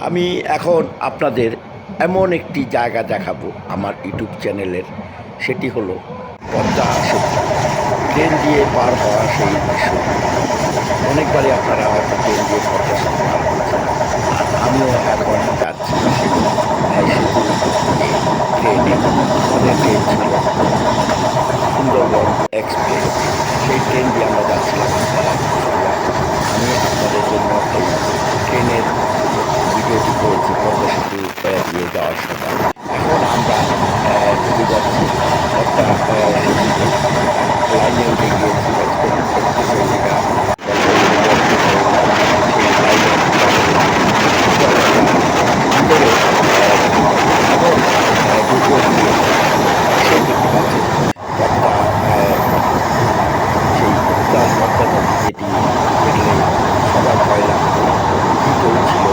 আমি এখন আপনাদের এমন একটি জায়গা দেখাবো আমার ইউটিউব চ্যানেলের, সেটি হলো পদ্মা সেতু। ট্রেন দিয়ে পার হওয়া সেই দৃশ্যটি অনেকবারই আপনারা হয়তো ট্রেন দিয়ে পদ্মা সেতু পার হয়েছেন, আর আমিও এখন যাচ্ছি সেই সেতুর উপর দিয়ে ট্রেনে। আমাদের ট্রেন ছিল সুন্দরবন এক্সপ্রেস, সেই ট্রেন দিয়ে আমরা যাচ্ছিলাম কুষ্টিয়া। আমি আপনাদের জন্য এই ট্রেনের ভিডিওটি করেছি পদ্মা সেতু দিয়ে যাওয়ার সময়। এখন আমরা ঢুকে যাচ্ছি একটা সেতুতে, লাইনে উঠে গিয়েছি। এক্সপ্রেসওয়েটা সেই লাইনে ভিতরে এখন ঢুকে গিয়েছি। পাশে দেখতে পাচ্ছেন পদ্মা, সেই উত্তাল পদ্মা নদী, যেটি দেখলে সবার ভয় লাগতো। কী চলছিল,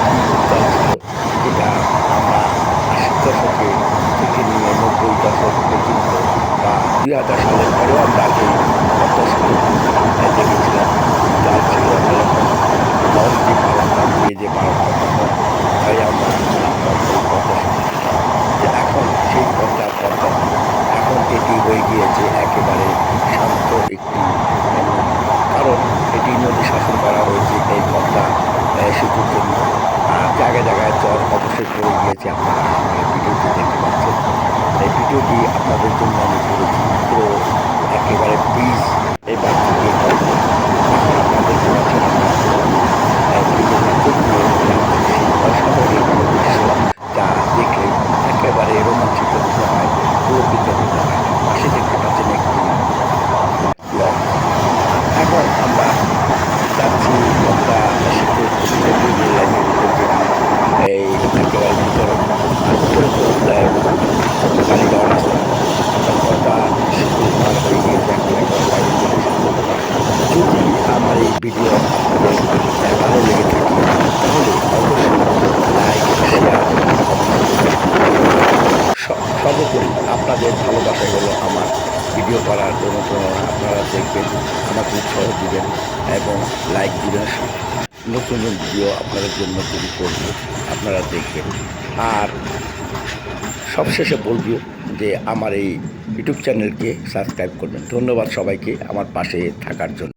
কী উত্তাল ছিল, যেটা আমরা ৮০ দশকে থেকে নিয়ে ৯০ দশক পর্যন্ত বা ২০০০ সালের পরেও আমরা এই পদ্মা সেতু দেখেছিলাম। উত্তাল ছিল, এরকম লঞ্চ দিয়ে পার হতাম, যে পার হতাম, তখন ভয়ে আমরা নামতাম এই পদ্মা সেতুতে। যে এখন সেই পদ্মা নেই, এখন এটি হয়ে গিয়েছে একেবারে শান্ত একটি নদী। কারণ এটি নদী শাসন করা হয়েছে এই পদ্মা সেতুর জন্য। আর জায়গায় জায়গায় চর অবশ্যই পড়ে গিয়েছে, আপনারা আমার ভিডিওটি দেখতে পাচ্ছেন। এই ভিডিওটি আপনাদের জন্য আমি করেছি পুরো একেবারে ব্রিজ এবার থেকে করবো। এখন আপনাদের জন্য আমরা পুরো ব্রিজের ভিতর দিয়ে যাচ্ছি, সেই অসামরিক দৃশ্য যা দেখলে একেবারে রোমাঞ্চিত হতে হয়, পুলকিত হতে হয়। পাশে দেখতে পাচ্ছেন একটি লঞ্চ। এখন আমরা যাচ্ছি পদ্মা সেতুর উপর দিয়ে, রেল লাইনের উপর, যেটি এই একেবারে ভিতরে। আর ভিতরে তো গাড়ি যাওয়ার রাস্তা নেই। আমরা পদ্মা সেতু পার হয়ে গিয়েছি, এখন একবার বাইরে চলে এসেছি। যদি আমার এই ভিডিও আপনাদের ভালো লেগে থাকে, তাহলে অবশ্যই লাইক, শেয়ার, কমেন্ট করবেন। সর্বোপরি আপনাদের ভালোবাসাই হলো আমার ভিডিও করার অনুপ্রেরণা। আপনারা দেখবেন, আমাকে উৎসাহ দিবেন এবং লাইক দিবেন। নতুন নতুন ভিডিও আপনাদের জন্য তৈরি করব, আপনারা দেখবেন। আর সবশেষে বলব যে আমার এই ইউটিউব চ্যানেলকে সাবস্ক্রাইব করবেন। ধন্যবাদ সবাইকে আমার পাশে থাকার জন্য।